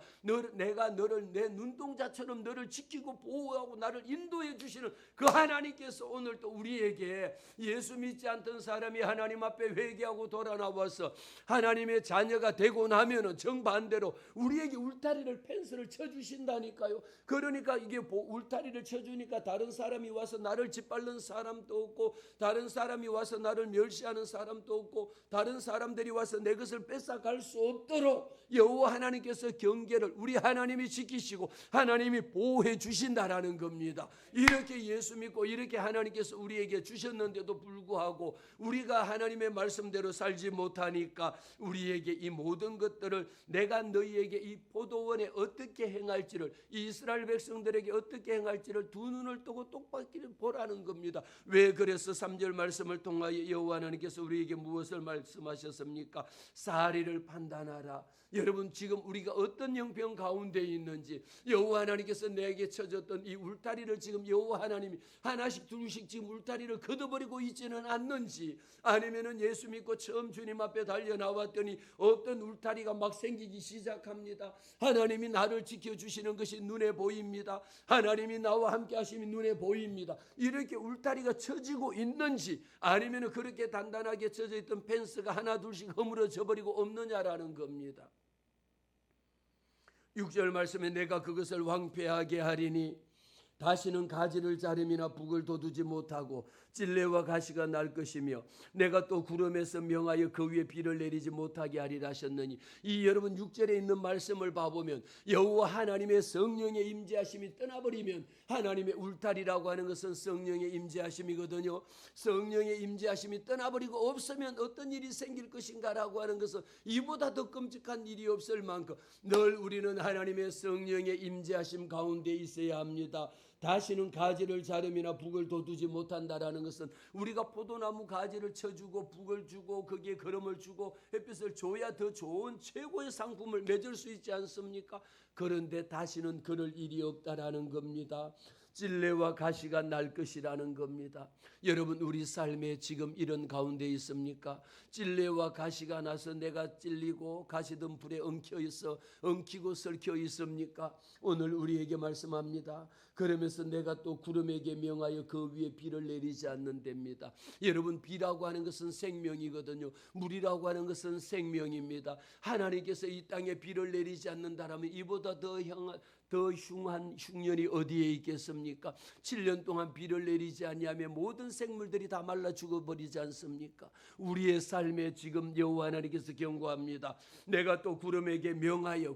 내가 너를 내 눈동자처럼 너를 지키고 보호하고 나를 인도해 주시는 그 하나님께서 오늘 또 우리에게 예수 믿지 않던 사람이 하나님 앞에 회개하고 돌아나와서 하나님의 자녀가 되고 나면은 정반대로 우리에게 울타리를 펜스를 쳐주신다니까요. 그러니까 이게 울타리를 쳐주니까 다른 사람이 와서 나를 짓밟는 사람도 없고 다른 사람이 와서 나를 멸시하는 사람도 없고 다른 사람들이 와서 내 것을 뺏어갈 수 없도록 여호와 하나님께서 경계를 우리 하나님이 지키시고 하나님이 보호해 주신다라는 겁니다. 이렇게 예수 믿고 이렇게 하나님께서 우리에게 주셨는데도 불구하고 우리가 하나님의 말씀대로 살지 못하니까 우리에게 이 모든 것들을 내가 너희에게 이 포도원에 어떻게 행할지를, 이스라엘 백성들에게 어떻게 행할지를 두 눈을 뜨고 똑바로 보라는 겁니다. 왜 그래서 3절 말씀을 통하여 여호와 하나님께서 우리에게 무엇을 말씀하셨습니까? 사리를 판단하라. 여러분, 지금 우리가 어떤 형편 가운데 있는지, 여호와 하나님께서 내게 쳐줬던 이 울타리를 지금 여호와 하나님이 하나씩 둘씩 지금 울타리를 걷어버리고 있지는 않는지, 아니면은 예수 믿고 처음 주님 앞에 달려 나왔더니 어떤 울타리가 막 생기기 시작합니다. 하나님이 나를 지켜주시는 것이 눈에 보입니다. 하나님이 나와 함께 하심이 눈에 보입니다. 이렇게 울타리가 쳐지고 있는지, 아니면은 그렇게 단단하게 쳐져 있던 펜스가 하나 둘씩 허물어져 버리고 없느냐라는 겁니다. 6절 말씀에 내가 그것을 황폐하게 하리니 다시는 가지를 자름이나 북을 돋우지 못하고 찔레와 가시가 날 것이며 내가 또 구름에서 명하여 그 위에 비를 내리지 못하게 하리라 하셨느니, 이 여러분 6절에 있는 말씀을 봐보면 여호와 하나님의 성령의 임재하심이 떠나버리면, 하나님의 울타리라고 하는 것은 성령의 임재하심이거든요. 성령의 임재하심이 떠나버리고 없으면 어떤 일이 생길 것인가라고 하는 것은 이보다 더 끔찍한 일이 없을 만큼 늘 우리는 하나님의 성령의 임재하심 가운데 있어야 합니다. 다시는 가지를 자름이나 북을 돋우지 못한다라는 것은 우리가 포도나무 가지를 쳐주고 북을 주고 거기에 거름을 주고 햇빛을 줘야 더 좋은 최고의 상품을 맺을 수 있지 않습니까? 그런데 다시는 그럴 일이 없다라는 겁니다. 찔레와 가시가 날 것이라는 겁니다. 여러분, 우리 삶에 지금 이런 가운데 있습니까? 찔레와 가시가 나서 내가 찔리고 가시든 불에 엉키고 설켜 있습니까? 오늘 우리에게 말씀합니다. 그러면서 내가 또 구름에게 명하여 그 위에 비를 내리지 않는답니다. 여러분, 비라고 하는 것은 생명이거든요. 물이라고 하는 것은 생명입니다. 하나님께서 이 땅에 비를 내리지 않는다라면 이보다 더 흉한 흉년이 어디에 있겠습니까? 7년 동안 비를 내리지 아니하면 모든 생물들이 다 말라 죽어버리지 않습니까? 우리의 삶에 지금 여호와 하나님께서 경고합니다. 내가 또 구름에게 명령하여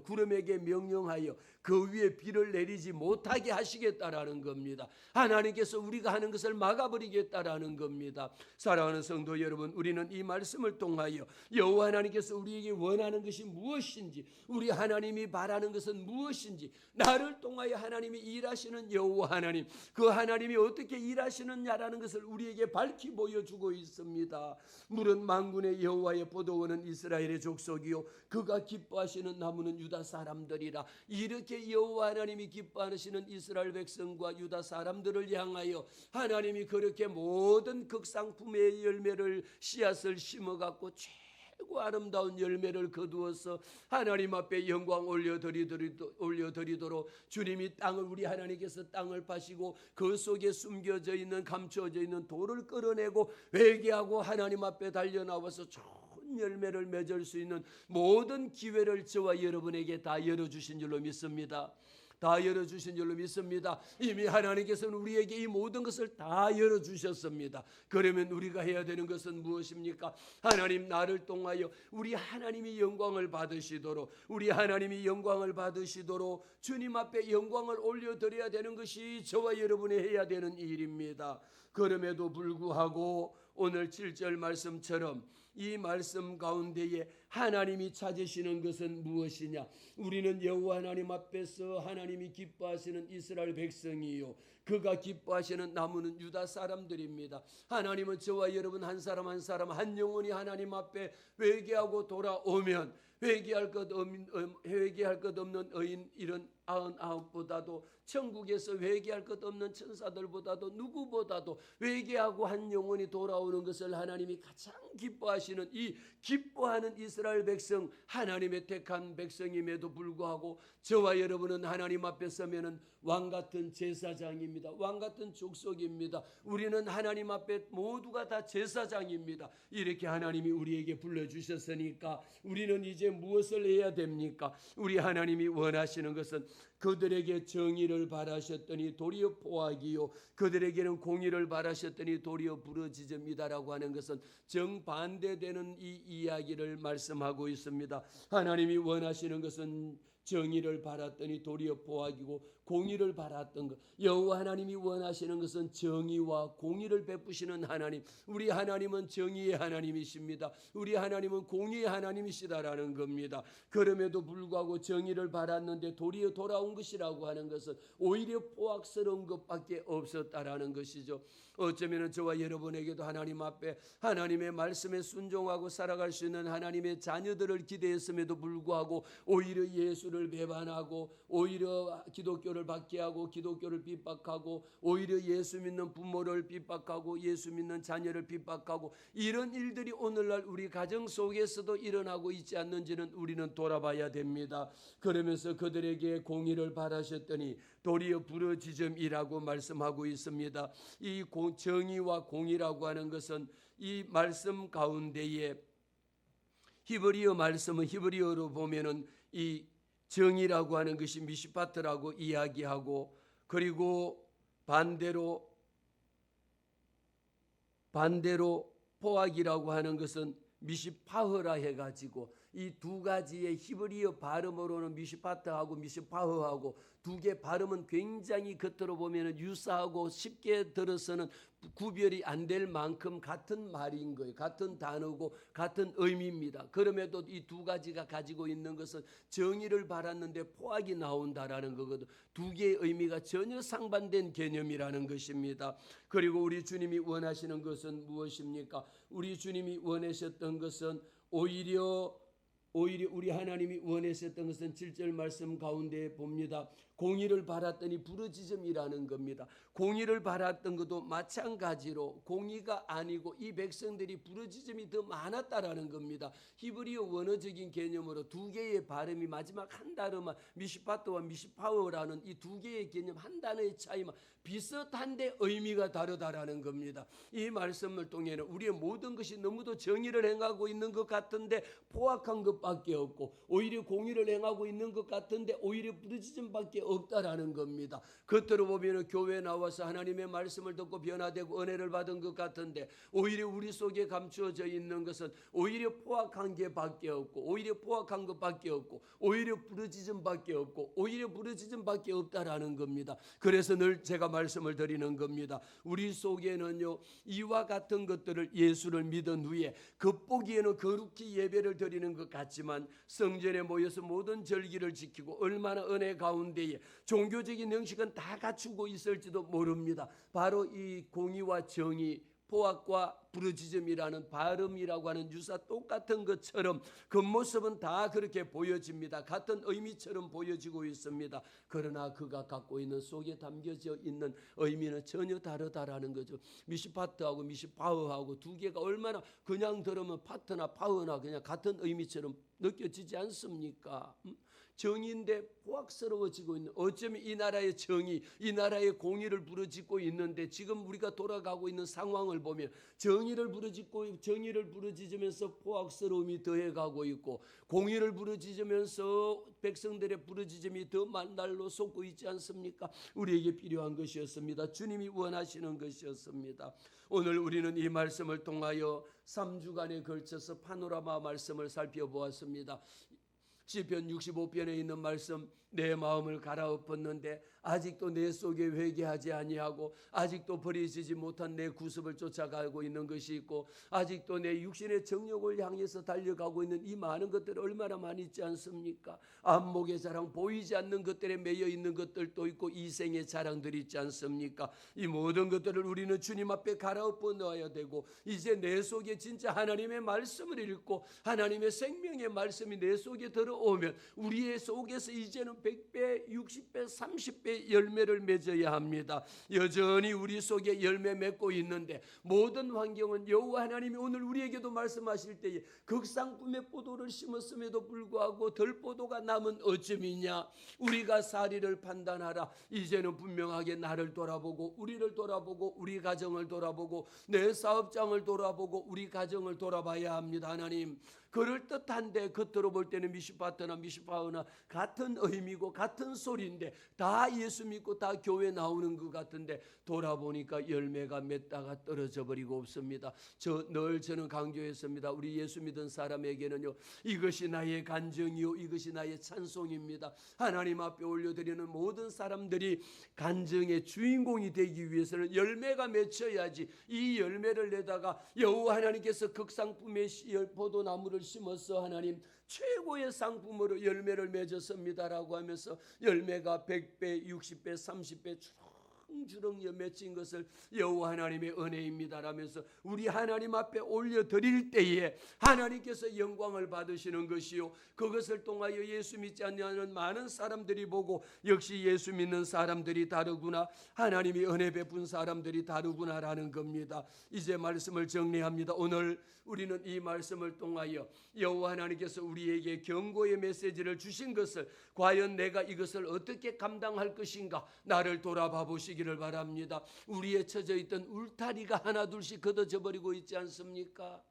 그 위에 비를 내리지 못하게 하시겠다라는 겁니다. 하나님께서 우리가 하는 것을 막아버리겠다라는 겁니다. 사랑하는 성도 여러분, 우리는 이 말씀을 통하여 여호와 하나님께서 우리에게 원하는 것이 무엇인지, 우리 하나님이 바라는 것은 무엇인지, 나를 통하여 하나님이 일하시는 여호와 하나님, 그 하나님이 어떻게 일하시느냐라는 것을 우리에게 밝히 보여주고 있습니다. 물은 만군의 여호와의 포도원은 이스라엘의 족속이요 그가 기뻐하시는 나무는 유다 사람들이라. 이렇게 여호와 하나님이 기뻐하시는 이스라엘 백성과 유다 사람들을 향하여 하나님이 그렇게 모든 극상품의 열매를 씨앗을 심어갖고 최고 아름다운 열매를 거두어서 하나님 앞에 영광 올려드리도록 주님이 땅을, 우리 하나님께서 땅을 파시고 그 속에 숨겨져 있는, 감춰져 있는 돌을 끌어내고 회개하고 하나님 앞에 달려나와서 좋은 열매를 맺을 수 있는 모든 기회를 저와 여러분에게 다 열어주신 줄로 믿습니다. 다 열어주신 줄로 믿습니다. 이미 하나님께서는 우리에게 이 모든 것을 다 열어주셨습니다. 그러면 우리가 해야 되는 것은 무엇입니까? 하나님, 나를 통하여 우리 하나님이 영광을 받으시도록, 주님 앞에 영광을 올려드려야 되는 것이 저와 여러분이 해야 되는 일입니다. 그럼에도 불구하고 오늘 7절 말씀처럼 이 말씀 가운데에 하나님이 찾으시는 것은 무엇이냐? 우리는 여호와 하나님 앞에서 하나님이 기뻐하시는 이스라엘 백성이요 그가 기뻐하시는 나무는 유다 사람들입니다. 하나님은 저와 여러분 한 사람 한 사람 한 영혼이 하나님 앞에 회개하고 돌아오면 회개할 것 없는 의인 99보다도 천국에서 회개할 것 없는 천사들보다도 누구보다도 회개하고 한 영혼이 돌아오는 것을 하나님이 가장 기뻐하시는 이 기뻐하는 이스라엘 백성, 하나님의 택한 백성임에도 불구하고 저와 여러분은 하나님 앞에 서면은 왕같은 제사장입니다. 왕같은 족속입니다. 우리는 하나님 앞에 모두가 다 제사장입니다. 이렇게 하나님이 우리에게 불러주셨으니까 우리는 이제 무엇을 해야 됩니까? 우리 하나님이 원하시는 것은 그들에게 정의를 바라셨더니 도리어 포악이요 그들에게는 공의를 바라셨더니 도리어 부르짖음이다라고 하는 것은 정반대되는 이 이야기를 말씀하고 있습니다. 하나님이 원하시는 것은 정의를 바랐더니 도리어 포악이고 공의를 바랐던 것. 여호와 하나님이 원하시는 것은 정의와 공의를 베푸시는 하나님. 우리 하나님은 정의의 하나님이십니다. 우리 하나님은 공의의 하나님이시다라는 겁니다. 그럼에도 불구하고 정의를 바랐는데 도리어 돌아온 것이라고 하는 것은 오히려 포악스러운 것밖에 없었다라는 것이죠. 어쩌면 저와 여러분에게도 하나님 앞에 하나님의 말씀에 순종하고 살아갈 수 있는 하나님의 자녀들을 기대했음에도 불구하고 오히려 예수를 배반하고 오히려 기독교를 박해하고 기독교를 핍박하고 오히려 예수 믿는 부모를 핍박하고 예수 믿는 자녀를 핍박하고 이런 일들이 오늘날 우리 가정 속에서도 일어나고 있지 않는지는 우리는 돌아봐야 됩니다. 그러면서 그들에게 공의를 바라셨더니 도리어 부르짖음이라고 말씀하고 있습니다. 이 정의와 공의라고 하는 것은 이 말씀 가운데에 히브리어 말씀은 히브리어로 보면은 이 정의라고 하는 것이 미시파트라고 이야기하고 그리고 반대로 포악이라고 하는 것은 미시파흐라 해가지고 이 두 가지의 히브리어 발음으로는 미시파트하고 미시파흐하고 두 개 발음은 굉장히 겉으로 보면 유사하고 쉽게 들어서는 구별이 안 될 만큼 같은 말인 거예요. 같은 단어고 같은 의미입니다. 그럼에도 이 두 가지가 가지고 있는 것은 정의를 바랐는데 포악이 나온다라는 거거든. 두 개의 의미가 전혀 상반된 개념이라는 것입니다. 그리고 우리 주님이 원하시는 것은 무엇입니까? 우리 주님이 원하셨던 것은 오히려 우리 하나님이 원하셨던 것은 7절 말씀 가운데 봅니다. 공의를 바랐더니 부르짖음이라는 겁니다. 공의를 바랐던 것도 마찬가지로 공의가 아니고 이 백성들이 부르짖음이 더 많았다라는 겁니다. 히브리어 원어적인 개념으로 두 개의 발음이 마지막 한 단어만 미시파트와 미시파워라는 이 두 개의 개념 한 단어의 차이만 비슷한데 의미가 다르다라는 겁니다. 이 말씀을 통해는 우리의 모든 것이 너무도 정의를 행하고 있는 것 같은데 포악한 것밖에 없고 오히려 공의를 행하고 있는 것 같은데 오히려 부르짖음밖에 없다라는 겁니다. 겉으로 보면 교회에 나와서 하나님의 말씀을 듣고 변화되고 은혜를 받은 것 같은데 오히려 우리 속에 감추어져 있는 것은 오히려 포악한 게밖에 없고 오히려 포악한 것밖에 없고 오히려 부르짖음밖에 없고 오히려 부르짖음밖에 없다라는 겁니다. 그래서 늘 제가 말씀을 드리는 겁니다. 우리 속에는요 이와 같은 것들을 예수를 믿은 후에 겉보기에는 거룩히 예배를 드리는 것 같지만 성전에 모여서 모든 절기를 지키고 얼마나 은혜 가운데에 종교적인 형식은 다 갖추고 있을지도 모릅니다. 바로 이 공의와 정의, 포악과 부르짖음이라는 발음이라고 하는 유사 똑같은 것처럼 겉모습은 다 그렇게 보여집니다. 같은 의미처럼 보여지고 있습니다. 그러나 그가 갖고 있는 속에 담겨져 있는 의미는 전혀 다르다라는 거죠. 미시파트하고 미시파워하고 두 개가 얼마나 그냥 들으면 파트나 파워나 그냥 같은 의미처럼 느껴지지 않습니까? 정의인데 포악스러워지고 있는, 어쩌면 이 나라의 정의, 이 나라의 공의를 부르짖고 있는데 지금 우리가 돌아가고 있는 상황을 보면 정의를 부르짖으면서 포악스러움이 더해가고 있고 공의를 부르짖으면서 백성들의 부르짖음이 더 만날로 솟고 있지 않습니까? 우리에게 필요한 것이었습니다. 주님이 원하시는 것이었습니다. 오늘 우리는 이 말씀을 통하여 3주간에 걸쳐서 파노라마 말씀을 살펴보았습니다. 시편 65편에 있는 말씀, 내 마음을 갈아엎었는데 아직도 내 속에 회개하지 아니하고 아직도 버리지 못한 내 구습을 쫓아가고 있는 것이 있고 아직도 내 육신의 정욕을 향해서 달려가고 있는 이 많은 것들 얼마나 많이 있지 않습니까? 안목의 자랑, 보이지 않는 것들에 매여 있는 것들도 있고 이생의 자랑들이 있지 않습니까? 이 모든 것들을 우리는 주님 앞에 갈아엎어 넣어야 되고 이제 내 속에 진짜 하나님의 말씀을 읽고 하나님의 생명의 말씀이 내 속에 들어오면 우리의 속에서 이제는 100배, 60배, 30배 열매를 맺어야 합니다. 여전히 우리 속에 열매 맺고 있는데 모든 환경은 여호와 하나님이 오늘 우리에게도 말씀하실 때에 극상품의 포도를 심었음에도 불구하고 덜포도가 남은 어쩌미냐. 우리가 사리를 판단하라. 이제는 분명하게 나를 돌아보고 우리를 돌아보고 우리 가정을 돌아보고 내 사업장을 돌아보고 우리 가정을 돌아봐야 합니다. 하나님, 그럴듯한데 겉으로 볼 때는 미시파트나 미시파우나 같은 의미고 같은 소리인데 다 예수 믿고 다 교회 나오는 것 같은데 돌아보니까 열매가 맺다가 떨어져 버리고 없습니다. 저는 강조했습니다. 우리 예수 믿은 사람에게는요 이것이 나의 간증이요 이것이 나의 찬송입니다. 하나님 앞에 올려드리는 모든 사람들이 간증의 주인공이 되기 위해서는 열매가 맺혀야지. 이 열매를 내다가 여호와 하나님께서 극상품의 포도나무를 심어서 하나님 최고의 상품으로 열매를 맺었습니다라고 하면서 열매가 100배, 60배, 30배 주렁주렁 맺힌 것을 여호와 하나님의 은혜입니다라면서 우리 하나님 앞에 올려드릴 때에 하나님께서 영광을 받으시는 것이요 그것을 통하여 예수 믿지 않는 많은 사람들이 보고 역시 예수 믿는 사람들이 다르구나, 하나님이 은혜 베푼 사람들이 다르구나라는 겁니다. 이제 말씀을 정리합니다. 오늘 우리는 이 말씀을 통하여 여호와 하나님께서 우리에게 경고의 메시지를 주신 것을 과연 내가 이것을 어떻게 감당할 것인가 나를 돌아봐 보시기를 바랍니다. 우리의 처져 있던 울타리가 하나둘씩 걷어져 버리고 있지 않습니까?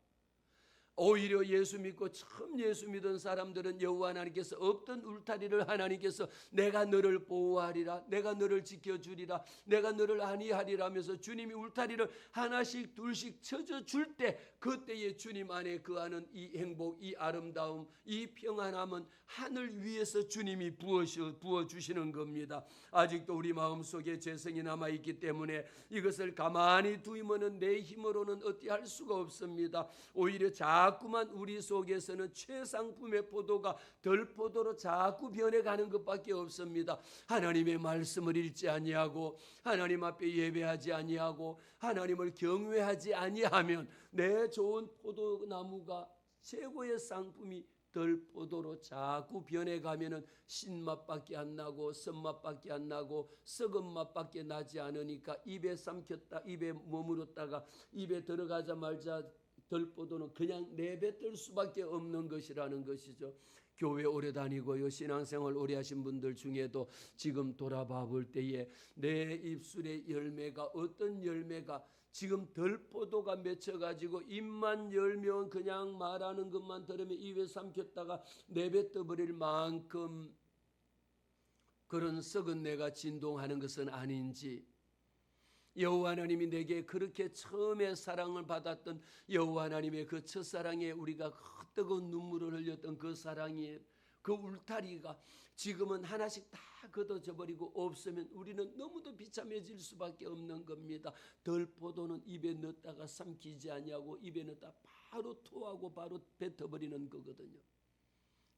오히려 예수 믿고 처음 예수 믿은 사람들은 여호와 하나님께서 없던 울타리를 하나님께서 내가 너를 보호하리라, 내가 너를 지켜주리라, 내가 너를 안위하리라 하면서 주님이 울타리를 하나씩 둘씩 쳐줄 때 그때에 주님 안에 거하는 이 행복, 이 아름다움, 이 평안함은 하늘 위에서 주님이 부어주시는 겁니다. 아직도 우리 마음속에 죄성이 남아있기 때문에 이것을 가만히 두면은 내 힘으로는 어찌할 수가 없습니다. 오히려 자꾸만 우리 속에서는 최상품의 포도가 덜포도로 자꾸 변해가는 것밖에 없습니다. 하나님의 말씀을 읽지 아니하고 하나님 앞에 예배하지 아니하고 하나님을 경외하지 아니하면 내 좋은 포도나무가 최고의 상품이 들포도로 자꾸 변해가면은 신맛밖에 안 나고 쓴맛밖에 안 나고 썩은 맛밖에 나지 않으니까 입에 삼켰다 입에 머무렀다가 입에 들어가자마자 들포도는 그냥 내뱉을 수밖에 없는 것이라는 것이죠. 교회 오래 다니고요, 신앙생활 오래 하신 분들 중에도 지금 돌아봐 볼 때에 내 입술의 열매가 어떤 열매가 지금 들포도가 맺혀가지고 입만 열면 그냥 말하는 것만 들으면 입에 삼켰다가 내뱉어 버릴 만큼 그런 썩은 내가 진동하는 것은 아닌지, 여호와 하나님이 내게 그렇게 처음에 사랑을 받았던 여호와 하나님의 그 첫사랑에 우리가 뜨거운 눈물을 흘렸던 그 사랑이, 그 울타리가 지금은 하나씩 다 걷어져 버리고 없으면 우리는 너무도 비참해질 수밖에 없는 겁니다. 들포도는 입에 넣었다가 삼키지 아니하고 입에 넣었다 바로 토하고 바로 뱉어버리는 거거든요.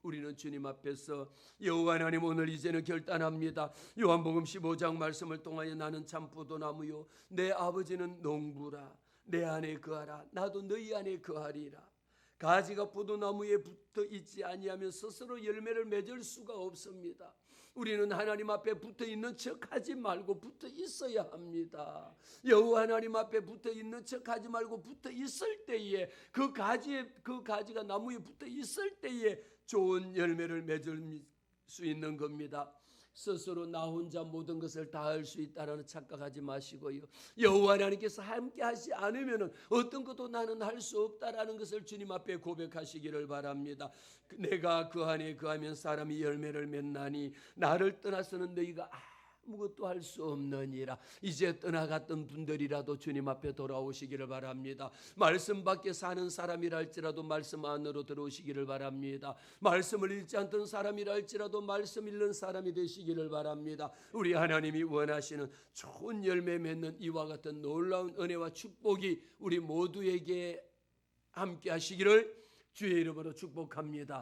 우리는 주님 앞에서 여호와 하나님 오늘 이제는 결단합니다. 요한복음 15장 말씀을 통하여 나는 참 포도나무요 내 아버지는 농부라. 내 안에 거하라. 나도 너희 안에 거하리라. 가지가 포도나무에 붙어 있지 아니하면 스스로 열매를 맺을 수가 없습니다. 우리는 하나님 앞에 붙어 있는 척하지 말고 붙어 있어야 합니다. 여호와 하나님 앞에 붙어 있는 척하지 말고 붙어 있을 때에 그 가지가 나무에 붙어 있을 때에 좋은 열매를 맺을 수 있는 겁니다. 스스로 나 혼자 모든 것을 다 할 수 있다는 착각하지 마시고요. 여호와 하나님께서 함께 하지 않으면 어떤 것도 나는 할 수 없다라는 것을 주님 앞에 고백하시기를 바랍니다. 내가 그 안에 거하면 사람이 열매를 맺나니 나를 떠나서는 너희가 아무것도 할 수 없느니라. 이제 떠나갔던 분들이라도 주님 앞에 돌아오시기를 바랍니다. 말씀 밖에 사는 사람이라 할지라도 말씀 안으로 들어오시기를 바랍니다. 말씀을 읽지 않던 사람이라 할지라도 말씀 읽는 사람이 되시기를 바랍니다. 우리 하나님이 원하시는 좋은 열매 맺는 이와 같은 놀라운 은혜와 축복이 우리 모두에게 함께 하시기를 주의 이름으로 축복합니다.